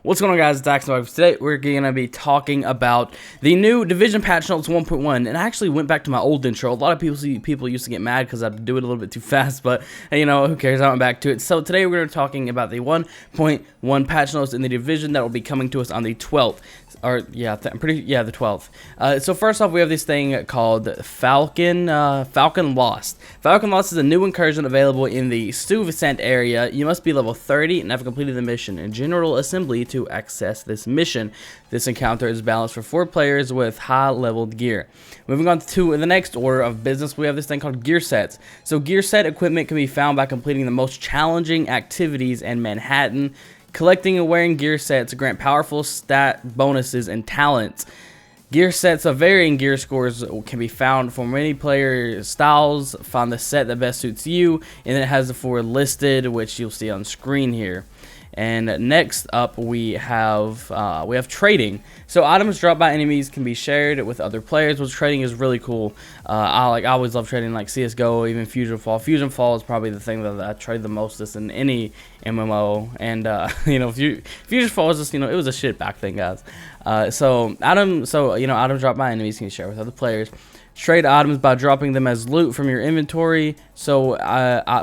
What's going on, guys? It's Dax. Today we're going to be talking about the new Division patch notes 1.1, and I actually went back to my old intro. A lot of people used to get mad because I do it a little bit too fast, but you know, who cares? I went back to it. So today we're going to be talking about the 1.1 patch notes in the Division that will be coming to us on the 12th. The 12th. So first off, we have this thing called Falcon Lost. Falcon Lost is a new incursion available in the Stuyvesant area. You must be level 30 and have completed the mission in General Assembly to access this mission. This encounter is balanced for 4 players with high-leveled gear. Moving on to the next order of business, we have this thing called gear sets. So gear set equipment can be found by completing the most challenging activities in Manhattan. Collecting and wearing gear sets grant powerful stat bonuses and talents. Gear sets of varying gear scores can be found for many player styles. Find the set that best suits you, and it has the 4 listed, which you'll see on screen here. And next up, we have trading. So items dropped by enemies can be shared with other players, which trading is really cool. I always love trading, like CS:GO, even Fusion Fall. Fusion Fall is probably the thing that I trade the mostest in any MMO. And you know, Fusion Fall was just, you know, it was a shit back then, guys. Items dropped by enemies can be shared with other players. Trade items by dropping them as loot from your inventory, so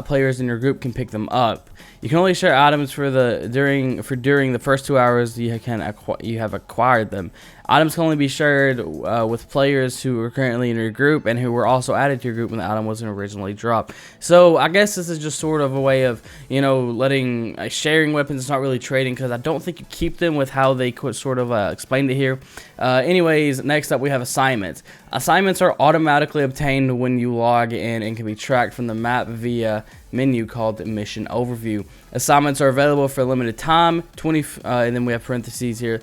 players in your group can pick them up. You can only share items during the first 2 hours you have acquired them. Items can only be shared with players who are currently in your group and who were also added to your group when the item wasn't originally dropped. So I guess this is just sort of a way of, you know, letting sharing weapons. It's not really trading, because I don't think you keep them with how they could sort of explained it here. Anyways, next up we have assignments. Assignments are automatically obtained when you log in and can be tracked from the map via menu called Mission Overview. Assignments are available for a limited time, and then we have parentheses here,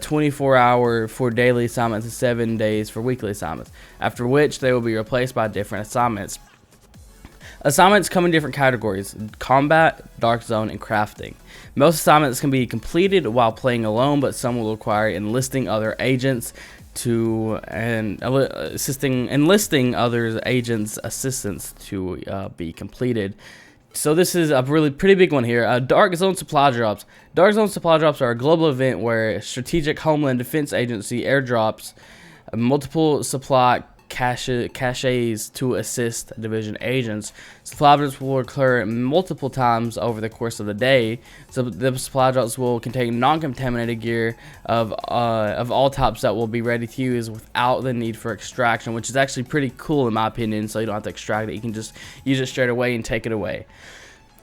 24 hour for daily assignments and 7 days for weekly assignments, after which they will be replaced by different assignments. Assignments come in different categories: combat, dark zone, and crafting. Most assignments can be completed while playing alone, but some will require enlisting other agents enlisting other agents' assistance to be completed. So this is a pretty big one here. Dark Zone Supply Drops. Dark Zone Supply Drops are a global event where Strategic Homeland Defense Agency airdrops multiple supply caches to assist division agents. Supply drops will occur multiple times over the course of the day. So the supply drops will contain non-contaminated gear of all types that will be ready to use without the need for extraction, which is actually pretty cool in my opinion. So you don't have to extract it; you can just use it straight away and take it away.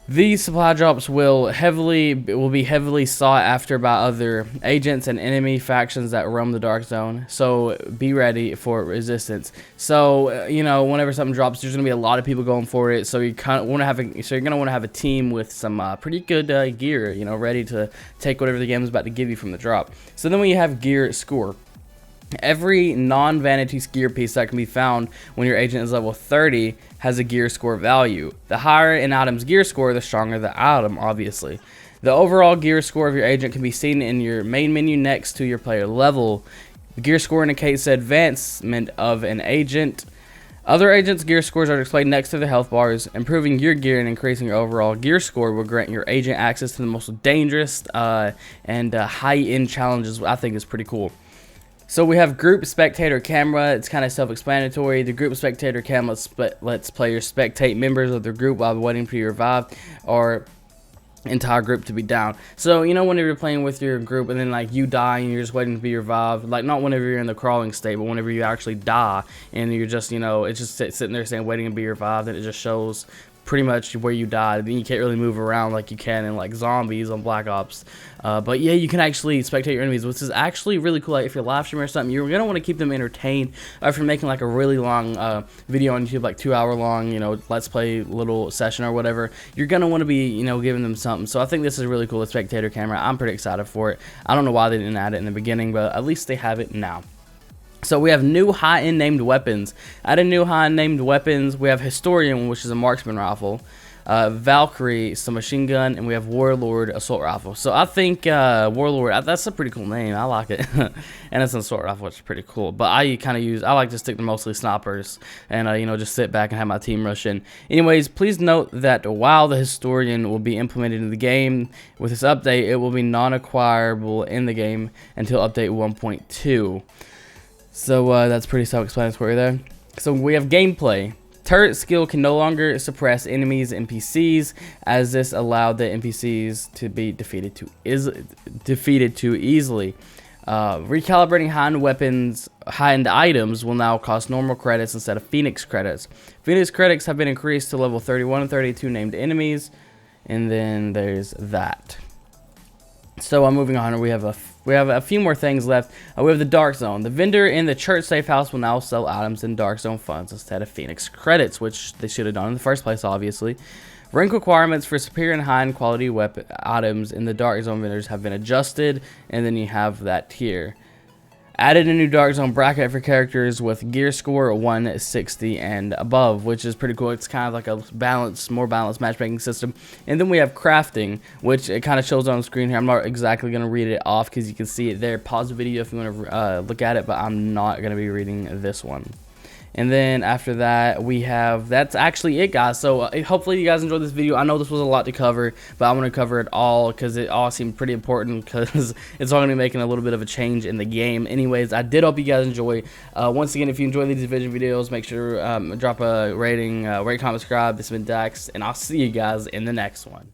These supply drops will be heavily sought after by other agents and enemy factions that roam the Dark Zone. So be ready for resistance. So you know, whenever something drops, there's gonna be a lot of people going for it. So you're gonna want to have a team with some pretty good gear, you know, ready to take whatever the game is about to give you from the drop. So then we have gear score. Every non-vanity gear piece that can be found when your agent is level 30 has a gear score value. The higher an item's gear score, the stronger the item, obviously. The overall gear score of your agent can be seen in your main menu next to your player level. The gear score indicates the advancement of an agent. Other agents' gear scores are displayed next to the health bars. Improving your gear and increasing your overall gear score will grant your agent access to the most dangerous and high-end challenges. I think is pretty cool. So we have Group Spectator Camera. It's kind of self-explanatory. The Group Spectator Camera lets players spectate members of their group while waiting to be revived or entire group to be down. So you know, whenever you're playing with your group and then like you die and you're just waiting to be revived, like not whenever you're in the crawling state, but whenever you actually die and you're just, you know, it's just sitting there saying waiting to be revived, and it just shows pretty much where you died. Then you can't really move around like you can in like zombies on Black Ops. But yeah, you can actually spectate your enemies, which is actually really cool. Like if you're live streaming or something, you're gonna want to keep them entertained. If you're making like a really long video on YouTube, like 2 hour long, you know, let's play little session or whatever, you're gonna want to be, you know, giving them something. So I think this is really cool, the Spectator Camera. I'm pretty excited for it. I don't know why they didn't add it in the beginning, but at least they have it now. So we have new high-end named weapons. Added new high-end named weapons, we have Historian, which is a marksman rifle. Valkyrie, some machine gun, and we have Warlord assault rifle. So I think Warlord, that's a pretty cool name. I like it. And it's an assault rifle, which is pretty cool. But I like to stick to mostly snipers and you know, just sit back and have my team rush in. Anyways, please note that while the historian will be implemented in the game with this update, it will be non-acquirable in the game until update 1.2. So that's pretty self-explanatory there. So we have gameplay. Turret skill can no longer suppress enemies NPCs, as this allowed the NPCs to be defeated too easily. Recalibrating high-end items will now cost normal credits instead of Phoenix credits. Phoenix credits have been increased to level 31 and 32 named enemies, and then there's that. So I'm moving on. We have a few more things left. We have the Dark Zone. The vendor in the church safe house will now sell items in Dark Zone funds instead of Phoenix credits, which they should have done in the first place, obviously. Rank requirements for superior and high-end quality weapon items in the Dark Zone vendors have been adjusted, and then you have that here. Added a new Dark Zone bracket for characters with gear score 160 and above, which is pretty cool. It's kind of like a more balanced matchmaking system. And then we have crafting, which it kind of shows on the screen here. I'm not exactly going to read it off because you can see it there. Pause the video if you want to look at it, but I'm not going to be reading this one. And then after that, that's actually it, guys. So hopefully you guys enjoyed this video. I know this was a lot to cover, but I'm going to cover it all because it all seemed pretty important, because it's all going to be making a little bit of a change in the game. Anyways, I did hope you guys enjoy. Once again, if you enjoy these division videos, make sure to drop a rating, rate, comment, subscribe. This has been Dax, and I'll see you guys in the next one.